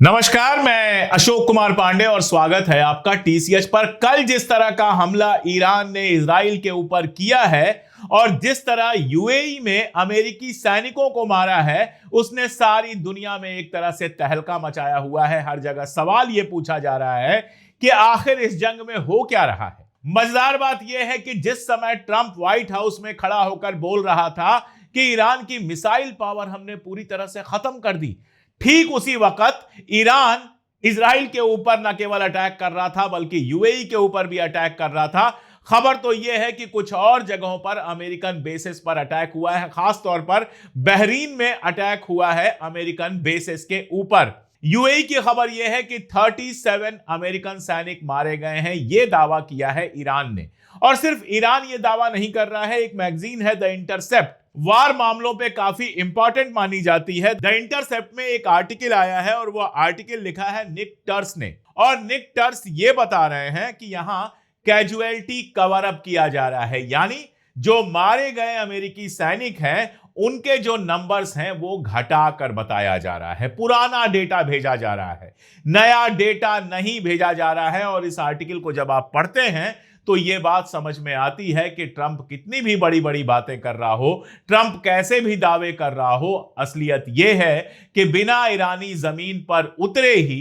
नमस्कार, मैं अशोक कुमार पांडे और स्वागत है आपका टीसीएच पर। कल जिस तरह का हमला ईरान ने इजराइल के ऊपर किया है और जिस तरह यूएई में अमेरिकी सैनिकों को मारा है, उसने सारी दुनिया में एक तरह से तहलका मचाया हुआ है। हर जगह सवाल यह पूछा जा रहा है कि आखिर इस जंग में हो क्या रहा है। मजेदार बात यह है कि जिस समय ट्रंप व्हाइट हाउस में खड़ा होकर बोल रहा था कि ईरान की मिसाइल पावर हमने पूरी तरह से खत्म कर दी, ठीक उसी वक्त ईरान इजराइल के ऊपर न केवल अटैक कर रहा था बल्कि यूएई के ऊपर भी अटैक कर रहा था। खबर तो यह है कि कुछ और जगहों पर अमेरिकन बेसिस पर अटैक हुआ है, खास तौर पर बहरीन में अटैक हुआ है अमेरिकन बेसिस के ऊपर। यूएई की खबर यह है कि 37 अमेरिकन सैनिक मारे गए हैं, यह दावा किया है ईरान ने। और सिर्फ ईरान यह दावा नहीं कर रहा है, एक मैगजीन है द इंटरसेप्ट, वार मामलों पे काफी इंपॉर्टेंट मानी जाती है। द इंटरसेप्ट में एक आर्टिकल आया है और वो आर्टिकल लिखा है निक टर्स ने। और निक टर्स ये बता रहे हैं कि यहां कैजुअलिटी कवर अप किया जा रहा है, यानी जो मारे गए अमेरिकी सैनिक हैं उनके जो नंबर्स हैं वो घटा कर बताया जा रहा है। पुराना डेटा भेजा जा रहा है, नया डेटा नहीं भेजा जा रहा है। और इस आर्टिकल को जब आप पढ़ते हैं तो यह बात समझ में आती है कि ट्रंप कितनी भी बड़ी बड़ी बातें कर रहा हो, ट्रंप कैसे भी दावे कर रहा हो, असलियत यह है कि बिना ईरानी जमीन पर उतरे ही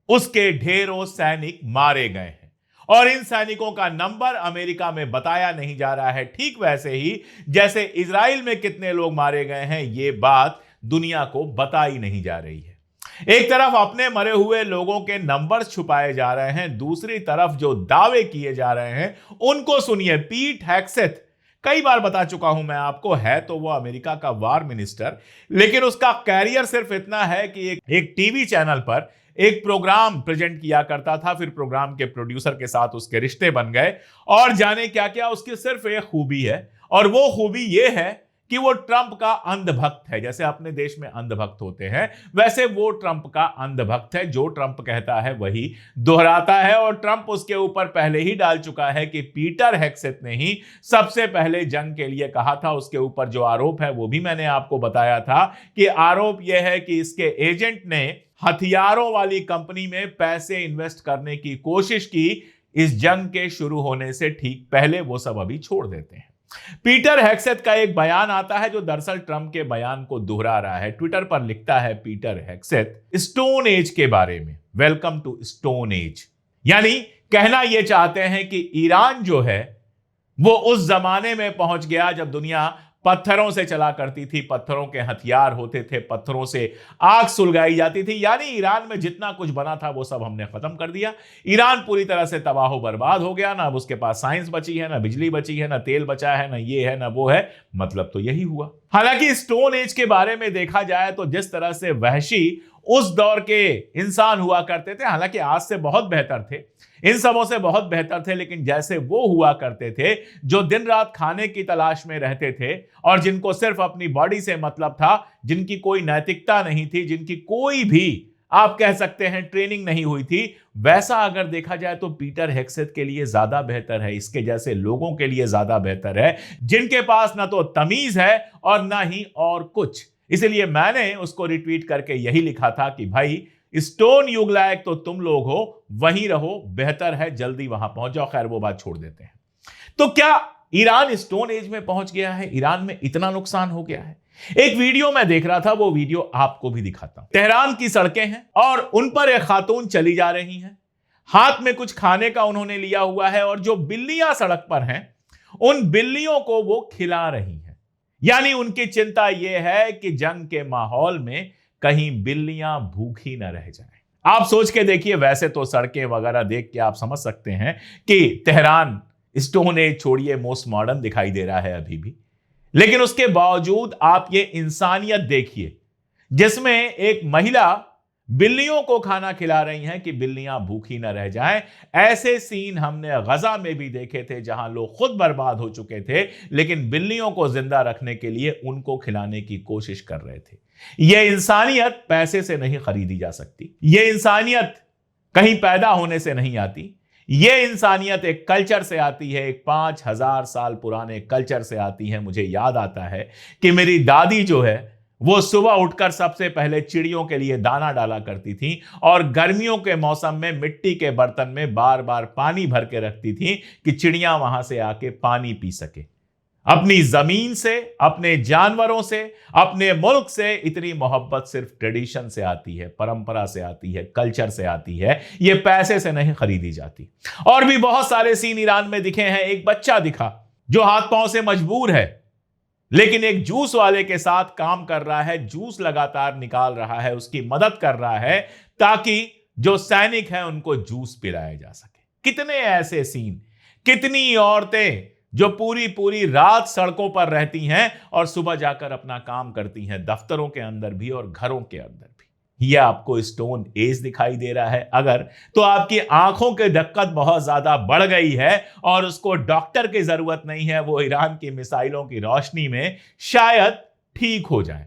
उसके ढेरों सैनिक मारे गए हैं और इन सैनिकों का नंबर अमेरिका में बताया नहीं जा रहा है। ठीक वैसे ही जैसे इजराइल में कितने लोग मारे गए हैं, यह बात दुनिया को बताई नहीं जा रही है। एक तरफ अपने मरे हुए लोगों के नंबर्स छुपाए जा रहे हैं, दूसरी तरफ जो दावे किए जा रहे हैं उनको सुनिए। पीट हेग्सेथ, कई बार बता चुका हूं मैं आपको, है तो वो अमेरिका का वार मिनिस्टर, लेकिन उसका कैरियर सिर्फ इतना है कि एक टीवी चैनल पर एक प्रोग्राम प्रेजेंट किया करता था, फिर प्रोग्राम के प्रोड्यूसर के साथ उसके रिश्ते बन गए और जाने क्या क्या। उसकी सिर्फ एक खूबी है और वो खूबी ये है कि वो ट्रंप का अंधभक्त है। जैसे अपने देश में अंधभक्त होते हैं, वैसे वो ट्रंप का अंधभक्त है। जो ट्रंप कहता है वही दोहराता है और ट्रंप उसके ऊपर पहले ही डाल चुका है कि पीटर हेग्सेथ ने ही सबसे पहले जंग के लिए कहा था। उसके ऊपर जो आरोप है वो भी मैंने आपको बताया था कि आरोप यह है कि इसके एजेंट ने हथियारों वाली कंपनी में पैसे इन्वेस्ट करने की कोशिश की इस जंग के शुरू होने से ठीक पहले। वो सब अभी छोड़ देते हैं। पीटर हेग्सेथ का एक बयान आता है जो दरअसल ट्रंप के बयान को दोहरा रहा है। ट्विटर पर लिखता है पीटर हेग्सेथ स्टोन एज के बारे में, वेलकम टू स्टोन एज, यानी कहना यह चाहते हैं कि ईरान जो है वो उस जमाने में पहुंच गया जब दुनिया पत्थरों से चला करती थी, पत्थरों के हथियार होते थे, पत्थरों से आग सुलगाई जाती थी। यानी ईरान में जितना कुछ बना था वो सब हमने खत्म कर दिया। ईरान पूरी तरह से तबाह बर्बाद हो गया। ना अब उसके पास साइंस बची है, ना बिजली बची है, ना तेल बचा है, ना ये है ना वो है। मतलब तो यही हुआ। हालांकि स्टोन एज के बारे में देखा जाए तो जिस तरह से वहशी उस दौर के इंसान हुआ करते थे, हालांकि आज से बहुत बेहतर थे, इन सबों से बहुत बेहतर थे, लेकिन जैसे वो हुआ करते थे जो दिन रात खाने की तलाश में रहते थे और जिनको सिर्फ अपनी बॉडी से मतलब था, जिनकी कोई नैतिकता नहीं थी, जिनकी कोई भी आप कह सकते हैं ट्रेनिंग नहीं हुई थी, वैसा अगर देखा जाए तो पीटर हेग्सेथ के लिए ज्यादा बेहतर है, इसके जैसे लोगों के लिए ज्यादा बेहतर है, जिनके पास ना तो तमीज है और ना ही और कुछ। इसलिए मैंने उसको रिट्वीट करके यही लिखा था कि भाई स्टोन युग लायक तो तुम लोग हो, वहीं रहो, बेहतर है जल्दी वहां पहुंच जाओ। खैर वो बात छोड़ देते हैं। तो क्या ईरान स्टोन एज में पहुंच गया है? ईरान में इतना नुकसान हो गया है? एक वीडियो मैं देख रहा था, वो वीडियो आपको भी दिखाता हूं। तेहरान की सड़कें हैं और उन पर एक खातून चली जा रही हैं, हाथ में कुछ खाने का उन्होंने लिया हुआ है और जो बिल्लियां सड़क पर हैं उन बिल्लियों को वो खिला रही हैं। यानी उनकी चिंता यह है कि जंग के माहौल में कहीं बिल्लियां भूखी न रह जाएं। आप सोच के देखिए, वैसे तो सड़कें वगैरह देख के आप समझ सकते हैं कि तेहरान स्टोन एज छोड़िए मोस्ट मॉडर्न दिखाई दे रहा है अभी भी, लेकिन उसके बावजूद आप ये इंसानियत देखिए जिसमें एक महिला बिल्लियों को खाना खिला रही हैं कि बिल्लियां भूखी न रह जाएं। ऐसे सीन हमने गजा में भी देखे थे जहां लोग खुद बर्बाद हो चुके थे, लेकिन बिल्लियों को जिंदा रखने के लिए उनको खिलाने की कोशिश कर रहे थे। यह इंसानियत पैसे से नहीं खरीदी जा सकती, यह इंसानियत कहीं पैदा होने से नहीं आती, यह इंसानियत एक कल्चर से आती है, एक 5000 साल पुराने कल्चर से आती है। मुझे याद आता है कि मेरी दादी जो है वो सुबह उठकर सबसे पहले चिड़ियों के लिए दाना डाला करती थी और गर्मियों के मौसम में मिट्टी के बर्तन में बार बार पानी भर के रखती थी कि चिड़ियां वहां से आके पानी पी सके। अपनी जमीन से, अपने जानवरों से, अपने मुल्क से इतनी मोहब्बत सिर्फ ट्रेडिशन से आती है, परंपरा से आती है, कल्चर से आती है, ये पैसे से नहीं खरीदी जाती। और भी बहुत सारे सीन ईरान में दिखे हैं। एक बच्चा दिखा जो हाथ पांव से मजबूर है, लेकिन एक जूस वाले के साथ काम कर रहा है, जूस लगातार निकाल रहा है, उसकी मदद कर रहा है ताकि जो सैनिक हैं उनको जूस पिलाया जा सके। कितने ऐसे सीन, कितनी औरतें जो पूरी पूरी रात सड़कों पर रहती हैं और सुबह जाकर अपना काम करती हैं, दफ्तरों के अंदर भी और घरों के अंदर भी। यह आपको स्टोन एज दिखाई दे रहा है अगर, तो आपकी आंखों की दिक्कत बहुत ज्यादा बढ़ गई है और उसको डॉक्टर की जरूरत नहीं है, वो ईरान की मिसाइलों की रोशनी में शायद ठीक हो जाए।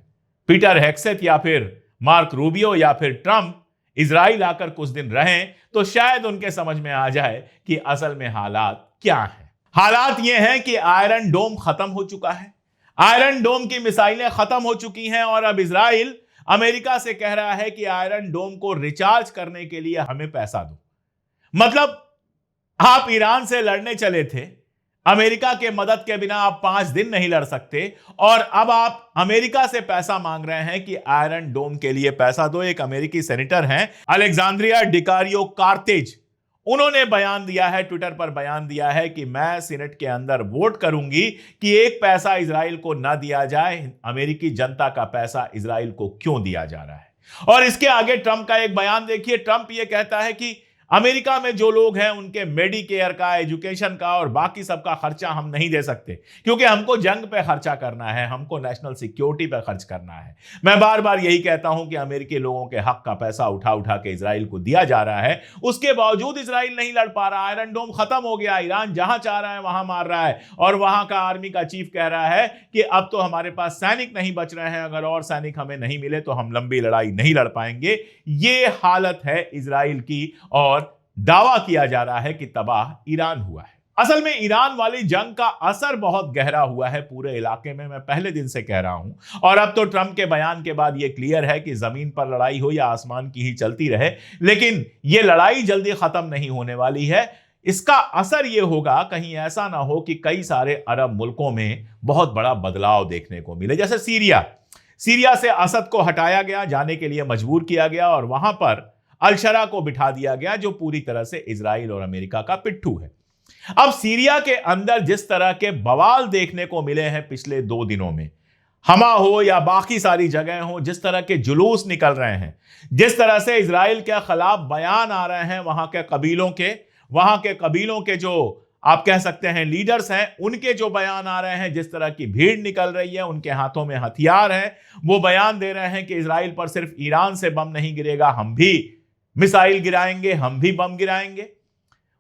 पीटर हेग्सेथ या फिर मार्क रूबियो या फिर ट्रंप इजराइल आकर कुछ दिन रहें तो शायद उनके समझ में आ जाए कि असल में हालात क्या हैं। हालात यह हैं कि आयरन डोम खत्म हो चुका है, आयरन डोम की मिसाइलें खत्म हो चुकी हैं और अब इजराइल अमेरिका से कह रहा है कि आयरन डोम को रिचार्ज करने के लिए हमें पैसा दो। मतलब आप ईरान से लड़ने चले थे, अमेरिका के मदद के बिना आप 5 दिन नहीं लड़ सकते और अब आप अमेरिका से पैसा मांग रहे हैं कि आयरन डोम के लिए पैसा दो। एक अमेरिकी सेनेटर हैं अलेक्जेंड्रिया डिकारियो कार्तेज, उन्होंने बयान दिया है, ट्विटर पर बयान दिया है कि मैं सीनेट के अंदर वोट करूंगी कि एक पैसा इजराइल को ना दिया जाए। अमेरिकी जनता का पैसा इजराइल को क्यों दिया जा रहा है। और इसके आगे ट्रंप का एक बयान देखिए। ट्रंप यह कहता है कि अमेरिका में जो लोग हैं उनके मेडिकेयर का, एजुकेशन का और बाकी सबका खर्चा हम नहीं दे सकते क्योंकि हमको जंग पे खर्चा करना है, हमको नेशनल सिक्योरिटी पे खर्च करना है। मैं बार बार यही कहता हूं कि अमेरिकी लोगों के हक का पैसा उठा उठा के इजराइल को दिया जा रहा है, उसके बावजूद इजराइल नहीं लड़ पा रहा। आयरन डोम खत्म हो गया, ईरान जहां चाह रहा है वहां मार रहा है और वहां का आर्मी का चीफ कह रहा है कि अब तो हमारे पास सैनिक नहीं बच रहे हैं, अगर और सैनिक हमें नहीं मिले तो हम लंबी लड़ाई नहीं लड़ पाएंगे। ये हालत है इजराइल की और दावा किया जा रहा है कि तबाह ईरान हुआ है। असल में ईरान वाली जंग का असर बहुत गहरा हुआ है पूरे इलाके में, मैं पहले दिन से कह रहा हूं। और अब तो ट्रंप के बयान के बाद यह क्लियर है कि जमीन पर लड़ाई हो या आसमान की ही चलती रहे, लेकिन यह लड़ाई जल्दी खत्म नहीं होने वाली है। इसका असर यह होगा, कहीं ऐसा ना हो कि कई सारे अरब मुल्कों में बहुत बड़ा बदलाव देखने को मिले। जैसे सीरिया से असद को हटाया गया, जाने के लिए मजबूर किया गया और वहां पर अलशरा को बिठा दिया गया जो पूरी तरह से इजराइल और अमेरिका का पिट्ठू है। अब सीरिया के अंदर जिस तरह के बवाल देखने को मिले हैं पिछले 2 दिनों में, हमा हो या बाकी सारी जगह हो, जिस तरह के जुलूस निकल रहे हैं, जिस तरह से इजराइल के खिलाफ बयान आ रहे हैं, वहां के कबीलों के जो आप कह सकते हैं लीडर्स हैं, उनके जो बयान आ रहे हैं, जिस तरह की भीड़ निकल रही है, उनके हाथों में हथियार हैं, वो बयान दे रहे हैं कि इजराइल पर सिर्फ ईरान से बम नहीं गिरेगा, हम भी मिसाइल गिराएंगे, हम भी बम गिराएंगे।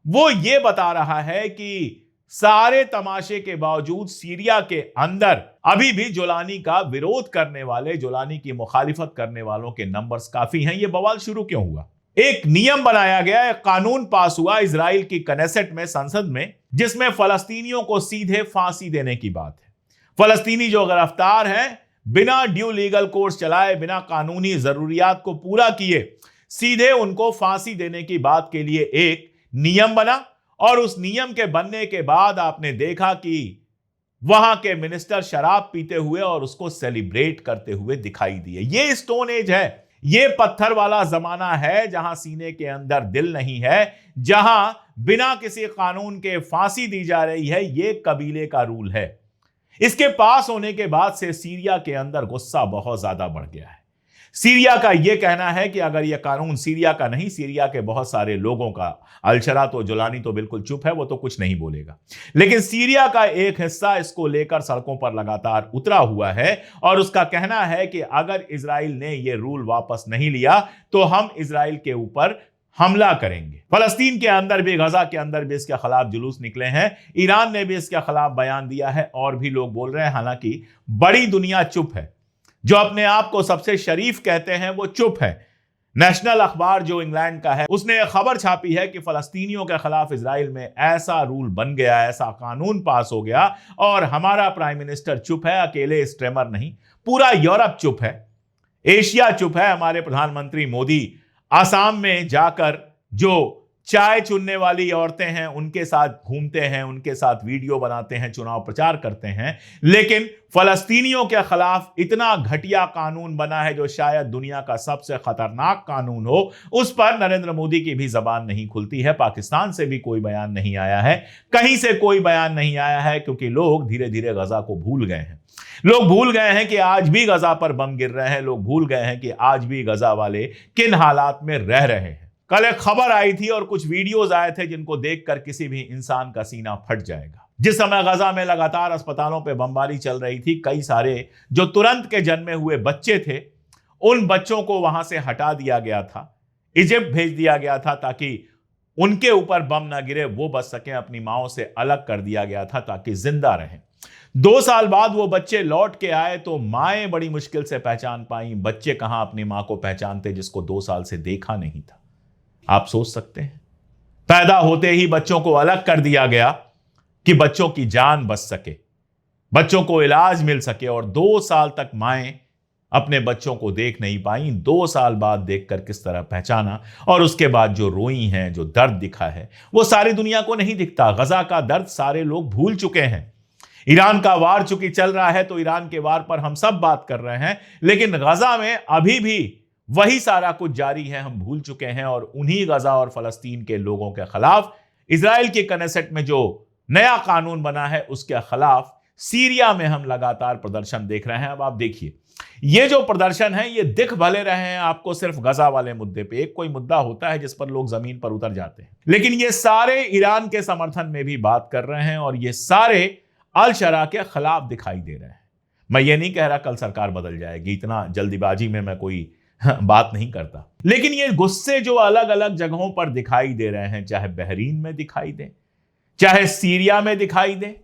वो ये बता रहा है कि सारे तमाशे के बावजूद सीरिया के अंदर अभी भी जोलानी का विरोध करने वाले, जोलानी की मुखालिफत करने वालों के नंबर्स काफी हैं। ये बवाल शुरू क्यों हुआ? एक नियम बनाया गया, एक कानून पास हुआ इजराइल की कनेसेट में, संसद में, जिसमें फलस्तीनियों को सीधे फांसी देने की बात है। फलस्तीनी जो गिरफ्तार हैं, बिना ड्यू लीगल कोर्स चलाए, बिना कानूनी जरूरियात को पूरा किए, सीधे उनको फांसी देने की बात के लिए एक नियम बना। और उस नियम के बनने के बाद आपने देखा कि वहां के मिनिस्टर शराब पीते हुए और उसको सेलिब्रेट करते हुए दिखाई दिए। ये स्टोन एज है, ये पत्थर वाला जमाना है जहां सीने के अंदर दिल नहीं है, जहां बिना किसी कानून के फांसी दी जा रही है। ये कबीले का रूल है। इसके पास होने के बाद से सीरिया के अंदर गुस्सा बहुत ज्यादा बढ़ गया है। सीरिया का यह कहना है कि अगर यह कानून सीरिया का नहीं, सीरिया के बहुत सारे लोगों का, अलशरा तो, जोलानी तो बिल्कुल चुप है, वो तो कुछ नहीं बोलेगा, लेकिन सीरिया का एक हिस्सा इसको लेकर सड़कों पर लगातार उतरा हुआ है और उसका कहना है कि अगर इजराइल ने यह रूल वापस नहीं लिया तो हम इजराइल के ऊपर हमला करेंगे। फलस्तीन के अंदर भी, गजा के अंदर भी इसके खिलाफ जुलूस निकले हैं। ईरान ने भी इसके खिलाफ बयान दिया है और भी लोग बोल रहे हैं। हालांकि बड़ी दुनिया चुप है, जो अपने आप को सबसे शरीफ कहते हैं वो चुप है। नेशनल अखबार जो इंग्लैंड का है, उसने एक खबर छापी है कि फलस्तीनियों के खिलाफ इजराइल में ऐसा रूल बन गया, ऐसा कानून पास हो गया और हमारा प्राइम मिनिस्टर चुप है। अकेले स्ट्रेमर नहीं, पूरा यूरोप चुप है, एशिया चुप है। हमारे प्रधानमंत्री मोदी आसाम में जाकर जो चाय चुनने वाली औरतें हैं उनके साथ घूमते हैं, उनके साथ वीडियो बनाते हैं, चुनाव प्रचार करते हैं, लेकिन फलस्तीनियों के खिलाफ इतना घटिया कानून बना है जो शायद दुनिया का सबसे खतरनाक कानून हो, उस पर नरेंद्र मोदी की भी जबान नहीं खुलती है। पाकिस्तान से भी कोई बयान नहीं आया है, कहीं से कोई बयान नहीं आया है, क्योंकि लोग धीरे धीरे गजा को भूल गए हैं। लोग भूल गए हैं कि आज भी गजा पर बम गिर रहे हैं, लोग भूल गए हैं कि आज भी गजा वाले किन हालात में रह रहे हैं। कल एक खबर आई थी और कुछ वीडियोस आए थे जिनको देखकर किसी भी इंसान का सीना फट जाएगा। जिस समय गजा में लगातार अस्पतालों पे बमबारी चल रही थी, कई सारे जो तुरंत के जन्मे हुए बच्चे थे, उन बच्चों को वहां से हटा दिया गया था, इजिप्ट भेज दिया गया था ताकि उनके ऊपर बम ना गिरे, वो बच सके, अपनी माओं से अलग कर दिया गया था ताकि जिंदा रहें। 2 साल बाद वो बच्चे लौट के आए तो माएं बड़ी मुश्किल से पहचान पाई। बच्चे कहां अपनी मां को पहचानते जिसको 2 साल से देखा नहीं था। आप सोच सकते हैं, पैदा होते ही बच्चों को अलग कर दिया गया कि बच्चों की जान बच सके, बच्चों को इलाज मिल सके, और 2 साल तक माएं अपने बच्चों को देख नहीं पाई। 2 साल बाद देखकर किस तरह पहचाना, और उसके बाद जो रोई हैं, जो दर्द दिखा है, वो सारी दुनिया को नहीं दिखता। गजा का दर्द सारे लोग भूल चुके हैं। ईरान का वार चूंकि चल रहा है तो ईरान के वार पर हम सब बात कर रहे हैं, लेकिन गजा में अभी भी वही सारा कुछ जारी है, हम भूल चुके हैं। और उन्हीं गजा और फलस्तीन के लोगों के खिलाफ इजराइल की कनेसेट में जो नया कानून बना है उसके खिलाफ सीरिया में हम लगातार प्रदर्शन देख रहे हैं। अब आप देखिए, ये जो प्रदर्शन है ये दिख भले रहे हैं आपको सिर्फ गजा वाले मुद्दे पे, एक कोई मुद्दा होता है जिस पर लोग जमीन पर उतर जाते हैं, लेकिन ये सारे ईरान के समर्थन में भी बात कर रहे हैं और ये सारे अल शरा के खिलाफ दिखाई दे रहे हैं। मैं ये नहीं कह रहा कल सरकार बदल जाएगी, इतना जल्दीबाजी में मैं कोई बात नहीं करता, लेकिन ये गुस्से जो अलग अलग जगहों पर दिखाई दे रहे हैं, चाहे बहरीन में दिखाई दे, चाहे सीरिया में दिखाई दे,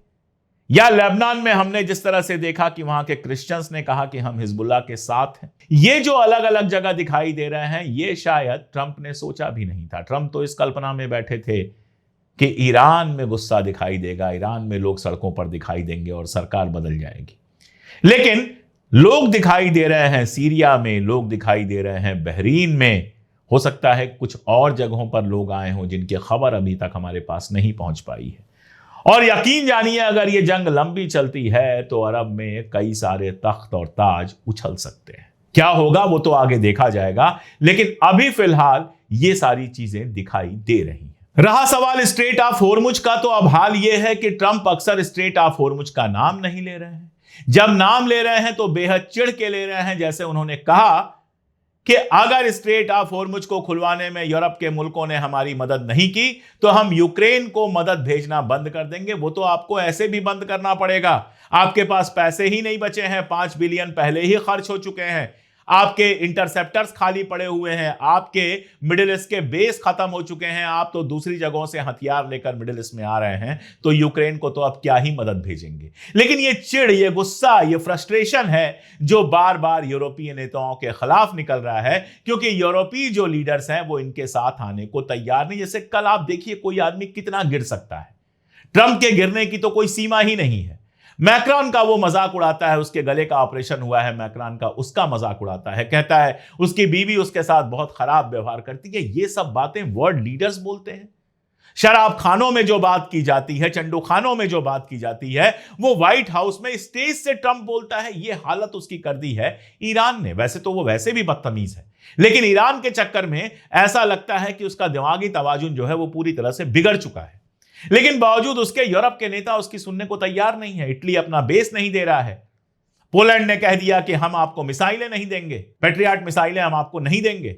या लेबनान में हमने जिस तरह से देखा कि वहां के क्रिश्चियंस ने कहा कि हम हिजबुल्लाह के साथ हैं, ये जो अलग अलग जगह दिखाई दे रहे हैं, ये शायद ट्रंप ने सोचा भी नहीं था। ट्रंप तो इस कल्पना में बैठे थे कि ईरान में गुस्सा दिखाई देगा, ईरान में लोग सड़कों पर दिखाई देंगे और सरकार बदल जाएगी, लेकिन लोग दिखाई दे रहे हैं सीरिया में, लोग दिखाई दे रहे हैं बहरीन में, हो सकता है कुछ और जगहों पर लोग आए हों जिनकी खबर अभी तक हमारे पास नहीं पहुंच पाई है। और यकीन जानिए, अगर ये जंग लंबी चलती है तो अरब में कई सारे तख्त और ताज उछल सकते हैं। क्या होगा वो तो आगे देखा जाएगा, लेकिन अभी फिलहाल ये सारी चीजें दिखाई दे रही हैं। रहा सवाल स्ट्रेट ऑफ होर्मुज का, तो अब हाल यह है कि ट्रंप अक्सर स्ट्रेट ऑफ होर्मुज का नाम नहीं ले रहे हैं। जब नाम ले रहे हैं तो बेहद चिढ़ के ले रहे हैं, जैसे उन्होंने कहा कि अगर स्ट्रेट ऑफ होर्मुज को खुलवाने में यूरोप के मुल्कों ने हमारी मदद नहीं की तो हम यूक्रेन को मदद भेजना बंद कर देंगे। वो तो आपको ऐसे भी बंद करना पड़ेगा, आपके पास पैसे ही नहीं बचे हैं, 5 बिलियन पहले ही खर्च हो चुके हैं, आपके इंटरसेप्टर्स खाली पड़े हुए हैं, आपके मिडिल ईस्ट के बेस खत्म हो चुके हैं, आप तो दूसरी जगहों से हथियार लेकर मिडिल ईस्ट में आ रहे हैं, तो यूक्रेन को तो अब क्या ही मदद भेजेंगे। लेकिन ये चिढ़, ये गुस्सा, ये फ्रस्ट्रेशन है जो बार बार यूरोपीय नेताओं के खिलाफ निकल रहा है, क्योंकि यूरोपीय जो लीडर्स हैं वो इनके साथ आने को तैयार नहीं। जैसे कल आप देखिए कोई आदमी कितना गिर सकता है, ट्रंप के गिरने की तो कोई सीमा ही नहीं है। मैक्रोन का वो मजाक उड़ाता है, उसके गले का ऑपरेशन हुआ है मैक्रोन का, उसका मजाक उड़ाता है, कहता है उसकी बीवी उसके साथ बहुत खराब व्यवहार करती है। ये सब बातें वर्ल्ड लीडर्स बोलते हैं। शराब खानों में जो बात की जाती है, चंडू खानों में जो बात की जाती है, वो व्हाइट हाउस में स्टेज से ट्रंप बोलता है। ये हालत उसकी कर दी है ईरान ने। वैसे तो वो वैसे भी बदतमीज है, लेकिन ईरान के चक्कर में ऐसा लगता है कि उसका दिमागी तवाजुन जो है वो पूरी तरह से बिगड़ चुका है। लेकिन बावजूद उसके यूरोप के नेता उसकी सुनने को तैयार नहीं है। इटली अपना बेस नहीं दे रहा है, पोलैंड ने कह दिया कि हम आपको मिसाइलें नहीं देंगे, पैट्रियट मिसाइलें हम आपको नहीं देंगे,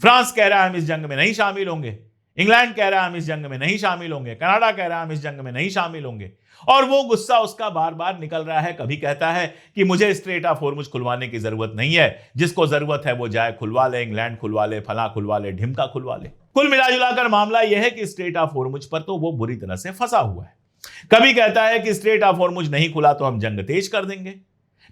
फ्रांस कह रहा है हम इस जंग में नहीं शामिल होंगे, इंग्लैंड कह रहा है हम इस जंग में नहीं शामिल होंगे, कनाडा कह रहा है हम इस जंग में नहीं शामिल होंगे। और वो गुस्सा उसका बार बार निकल रहा है। कभी कहता है कि मुझे स्ट्रेट ऑफ होर्मुज खुलवाने की जरूरत नहीं है, जिसको जरूरत है वो जाए खुलवा ले, इंग्लैंड खुलवा ले, फला खुलवा ले, ढिमका खुलवा ले। कुल मिलाजुलाकर मामला यह है कि स्ट्रेट ऑफ होर्मुज पर तो वो बुरी तरह से फंसा हुआ है। कभी कहता है कि स्ट्रेट ऑफ होर्मुज नहीं खुला तो हम जंग तेज कर देंगे,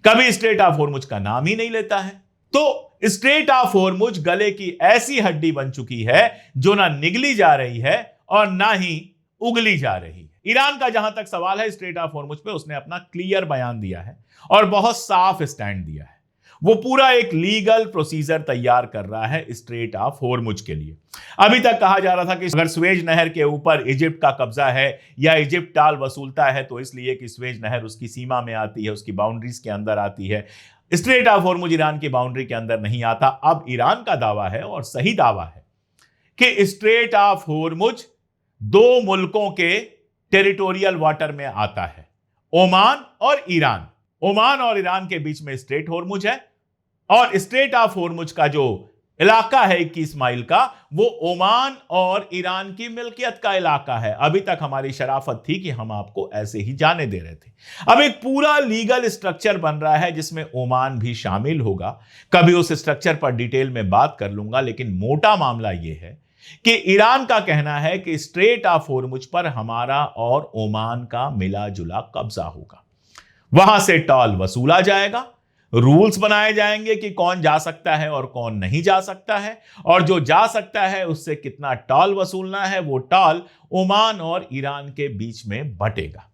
कभी स्ट्रेट ऑफ होर्मुज का नाम ही नहीं लेता है। तो स्ट्रेट ऑफ होर्मुज गले की ऐसी हड्डी बन चुकी है जो ना निगली जा रही है और ना ही उगली जा रही है। ईरान का जहां तक सवाल है स्ट्रेट ऑफ हॉर्मुज पे, उसने अपना क्लियर बयान दिया है और बहुत साफ स्टैंड दिया है। वो पूरा एक लीगल प्रोसीजर तैयार कर रहा है स्ट्रेट ऑफ हॉर्मुज के लिए। अभी तक कहा जा रहा था कि अगर स्वेज नहर के ऊपर इजिप्ट का कब्जा है या इजिप्ट टाल वसूलता है तो इसलिए कि स्वेज नहर उसकी सीमा में आती है, उसकी बाउंड्रीज के अंदर आती है। स्ट्रेट ऑफ हॉर्मुज ईरान की बाउंड्री के अंदर नहीं आता। अब ईरान का दावा है, और सही दावा है, कि स्ट्रेट ऑफ हॉर्मुज दो मुल्कों के टेरिटोरियल वाटर में आता है, ओमान और ईरान। ओमान और ईरान के बीच में स्ट्रेट हॉर्मुज है, और स्ट्रेट ऑफ हॉर्मुज का जो इलाका है 21 माइल का, वो ओमान और ईरान की मिल्कियत का इलाका है। अभी तक हमारी शराफत थी कि हम आपको ऐसे ही जाने दे रहे थे। अब एक पूरा लीगल स्ट्रक्चर बन रहा है जिसमें ओमान भी शामिल होगा। कभी उस स्ट्रक्चर पर डिटेल में बात कर लूंगा, लेकिन मोटा मामला यह है कि ईरान का कहना है कि स्ट्रेट ऑफ हॉर्मुज पर हमारा और ओमान का मिला जुला कब्जा होगा। वहां से टॉल वसूला जाएगा, रूल्स बनाए जाएंगे कि कौन जा सकता है और कौन नहीं जा सकता है, और जो जा सकता है उससे कितना टॉल वसूलना है, वो टॉल ओमान और ईरान के बीच में बटेगा।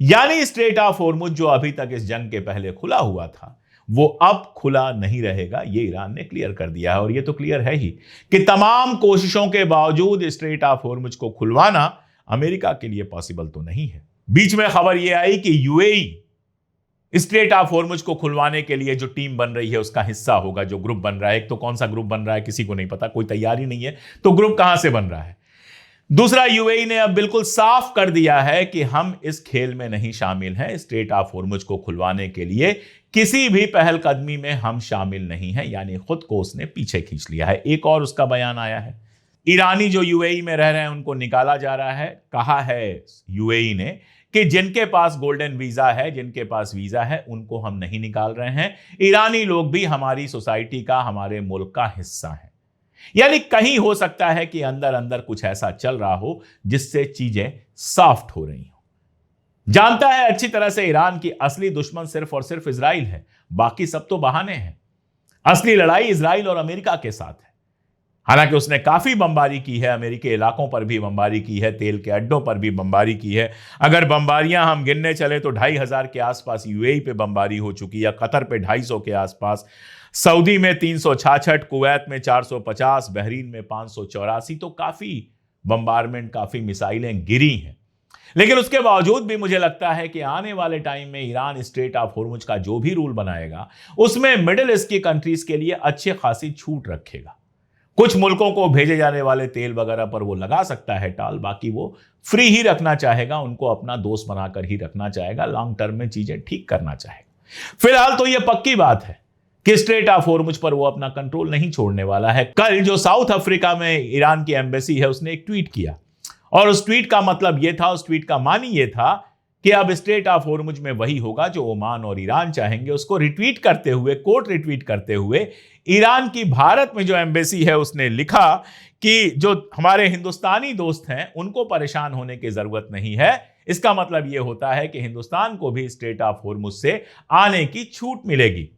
यानी स्ट्रेट ऑफ हॉर्मुज जो अभी तक इस जंग के पहले खुला हुआ था, वो अब खुला नहीं रहेगा। ये ईरान ने क्लियर कर दिया है। और ये तो क्लियर है ही कि तमाम कोशिशों के बावजूद स्ट्रेट ऑफ हॉर्मुज को खुलवाना अमेरिका के लिए पॉसिबल तो नहीं है। बीच में खबर यह आई कि यूएई स्ट्रेट ऑफ हॉर्मुज को खुलवाने के लिए जो टीम बन रही है उसका हिस्सा होगा, जो ग्रुप बन रहा है। एक तो कौन सा ग्रुप बन रहा है किसी को नहीं पता, कोई तैयारी नहीं है, तो ग्रुप कहां से बन रहा है। दूसरा, यूएई ने अब बिल्कुल साफ कर दिया है कि हम इस खेल में नहीं शामिल हैं। स्ट्रेट ऑफ हॉर्मुज को खुलवाने के लिए किसी भी पहलकदमी में हम शामिल नहीं हैं, यानी खुद को उसने पीछे खींच लिया है। एक और उसका बयान आया है, ईरानी जो यूएई में रह रहे हैं उनको निकाला जा रहा है। कहा है यूएई ने कि जिनके पास गोल्डन वीजा है, जिनके पास वीजा है, उनको हम नहीं निकाल रहे हैं। ईरानी लोग भी हमारी सोसाइटी का, हमारे मुल्क का हिस्सा है। यानी कहीं हो सकता है कि अंदर अंदर कुछ ऐसा चल रहा हो जिससे चीजें सॉफ्ट हो रही हो। जानता है अच्छी तरह से ईरान की असली दुश्मन सिर्फ और सिर्फ इजराइल है, बाकी सब तो बहाने हैं। असली लड़ाई इजराइल और अमेरिका के साथ है। हालांकि उसने काफी बमबारी की है, अमेरिकी इलाकों पर भी बमबारी की है, तेल के अड्डों पर भी बमबारी की है। अगर बमबारियां हम गिनने चले तो 2500 के आसपास यूएई पे बमबारी हो चुकी है, कतर पे 250 के आसपास, सऊदी में 366, कुवैत में 450, बहरीन में 584। तो काफी बमबारमेंट, काफी मिसाइलें गिरी हैं। लेकिन उसके बावजूद भी मुझे लगता है कि आने वाले टाइम में ईरान स्ट्रेट ऑफ हॉर्मुज का जो भी रूल बनाएगा उसमें मिडिल ईस्ट की कंट्रीज के लिए अच्छी खासी छूट रखेगा। कुछ मुल्कों को भेजे जाने वाले तेल वगैरह पर वो लगा सकता है टाल, बाकी वो फ्री ही रखना चाहेगा, उनको अपना दोस्त बनाकर ही रखना चाहेगा, लॉन्ग टर्म में चीजें ठीक करना चाहेगा। फिलहाल तो ये पक्की बात है कि स्ट्रेट ऑफ हॉर्मुज पर वो अपना कंट्रोल नहीं छोड़ने वाला है। कल जो साउथ अफ्रीका में ईरान की एम्बेसी है उसने एक ट्वीट किया, और उस ट्वीट का मतलब ये था, उस ट्वीट का मानी ये था कि अब स्ट्रेट ऑफ हॉर्मुज में वही होगा जो ओमान और ईरान चाहेंगे। उसको रिट्वीट करते हुए, कोट रिट्वीट करते हुए, ईरान की भारत में जो एम्बेसी है उसने लिखा कि जो हमारे हिंदुस्तानी दोस्त हैं उनको परेशान होने की जरूरत नहीं है। इसका मतलब यह होता है कि हिंदुस्तान को भी स्ट्रेट ऑफ हॉर्मुज से आने की छूट मिलेगी।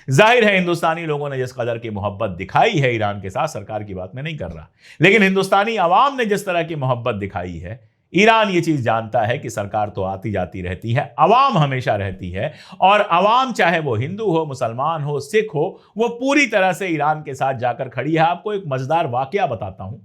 जाहिर है हिंदुस्तानी लोगों ने जिस कदर की मोहब्बत दिखाई है ईरान के साथ, सरकार की बात मैं नहीं कर रहा, लेकिन हिंदुस्तानी आवाम ने जिस तरह की मोहब्बत दिखाई है, ईरान ये चीज जानता है कि सरकार तो आती जाती रहती है, अवाम हमेशा रहती है, और अवाम चाहे वो हिंदू हो, मुसलमान हो, सिख हो, वो पूरी तरह से ईरान के साथ जाकर खड़ी है। आपको एक मजेदार वाकया बताता हूं।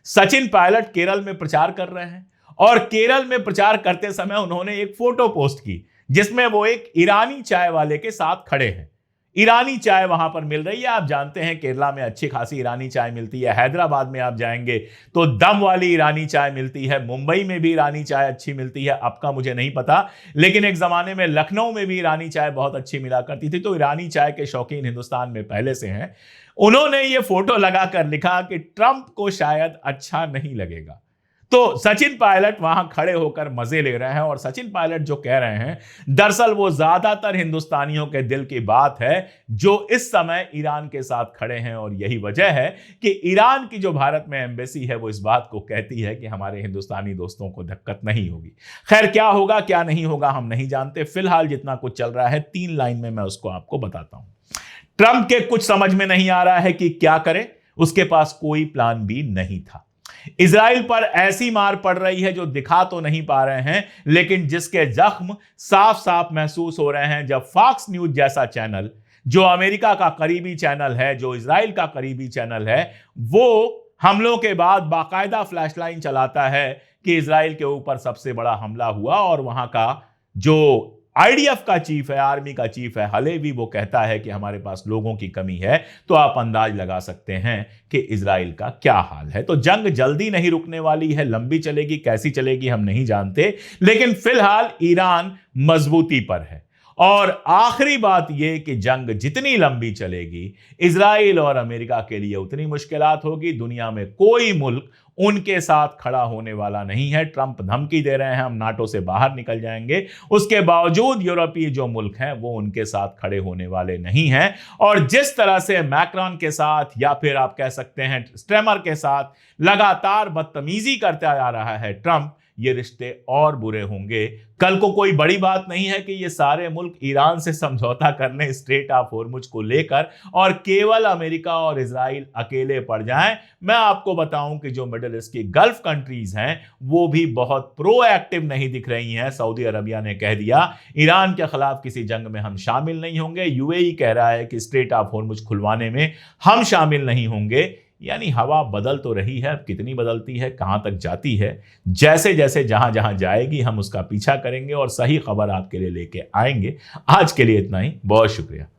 सचिन पायलट केरल में प्रचार कर रहे हैं, और केरल में प्रचार करते समय उन्होंने एक फोटो पोस्ट की जिसमें वो एक ईरानी चाय वाले के साथ खड़े हैं। ईरानी चाय वहां पर मिल रही है। आप जानते हैं केरला में अच्छी खासी ईरानी चाय मिलती है। हैदराबाद में आप जाएंगे तो दम वाली ईरानी चाय मिलती है। मुंबई में भी ईरानी चाय अच्छी मिलती है, अब का मुझे नहीं पता, लेकिन एक जमाने में लखनऊ में भी ईरानी चाय बहुत अच्छी मिला करती थी। तो ईरानी चाय के शौकीन हिंदुस्तान में पहले से हैं। उन्होंने ये फोटो लगाकर लिखा कि ट्रंप को शायद अच्छा नहीं लगेगा। तो सचिन पायलट वहां खड़े होकर मजे ले रहे हैं, और सचिन पायलट जो कह रहे हैं दरअसल वो ज्यादातर हिंदुस्तानियों के दिल की बात है जो इस समय ईरान के साथ खड़े हैं। और यही वजह है कि ईरान की जो भारत में एम्बेसी है वो इस बात को कहती है कि हमारे हिंदुस्तानी दोस्तों को दिक्कत नहीं होगी। खैर, क्या होगा क्या नहीं होगा हम नहीं जानते। फिलहाल जितना कुछ चल रहा है 3 लाइन में मैं उसको आपको बताता हूं। ट्रंप के कुछ समझ में नहीं आ रहा है कि क्या करे, उसके पास कोई प्लान बी नहीं था। इजराइल पर ऐसी मार पड़ रही है जो दिखा तो नहीं पा रहे हैं, लेकिन जिसके जख्म साफ साफ महसूस हो रहे हैं जब फॉक्स न्यूज जैसा चैनल, जो अमेरिका का करीबी चैनल है, जो इजराइल का करीबी चैनल है, वो हमलों के बाद बाकायदा फ्लैशलाइन चलाता है कि इजराइल के ऊपर सबसे बड़ा हमला हुआ, और वहां का जो आईडीएफ का चीफ है, आर्मी का चीफ है हलेवी, वो कहता है कि हमारे पास लोगों की कमी है। तो आप अंदाज लगा सकते हैं कि इजराइल का क्या हाल है। तो जंग जल्दी नहीं रुकने वाली है, लंबी चलेगी, कैसी चलेगी हम नहीं जानते, लेकिन फिलहाल ईरान मजबूती पर है। और आखिरी बात यह कि जंग जितनी लंबी चलेगी, इजराइल और अमेरिका के लिए उतनी मुश्किलात होगी। दुनिया में कोई मुल्क उनके साथ खड़ा होने वाला नहीं है। ट्रंप धमकी दे रहे हैं हम नाटो से बाहर निकल जाएंगे, उसके बावजूद यूरोपीय जो मुल्क हैं वो उनके साथ खड़े होने वाले नहीं हैं। और जिस तरह से मैक्रोन के साथ, या फिर आप कह सकते हैं स्ट्रेमर के साथ लगातार बदतमीजी करता आ रहा है ट्रंप, ये रिश्ते और बुरे होंगे। कल को कोई बड़ी बात नहीं है कि ये सारे मुल्क ईरान से समझौता कर लें स्ट्रेट ऑफ होर्मुज को लेकर, और केवल अमेरिका और इजराइल अकेले पड़ जाएं। मैं आपको बताऊं कि जो मिडिल ईस्ट की गल्फ कंट्रीज हैं वो भी बहुत प्रोएक्टिव नहीं दिख रही हैं। सऊदी अरबिया ने कह दिया ईरान के खिलाफ किसी जंग में हम शामिल नहीं होंगे। यूएई कह रहा है कि स्ट्रेट ऑफ होर्मुज खुलवाने में हम शामिल नहीं होंगे। यानी हवा बदल तो रही है, अब कितनी बदलती है, कहां तक जाती है, जैसे जैसे जहां जहां जाएगी हम उसका पीछा करेंगे और सही खबर आपके लिए लेके आएंगे। आज के लिए इतना ही, बहुत शुक्रिया।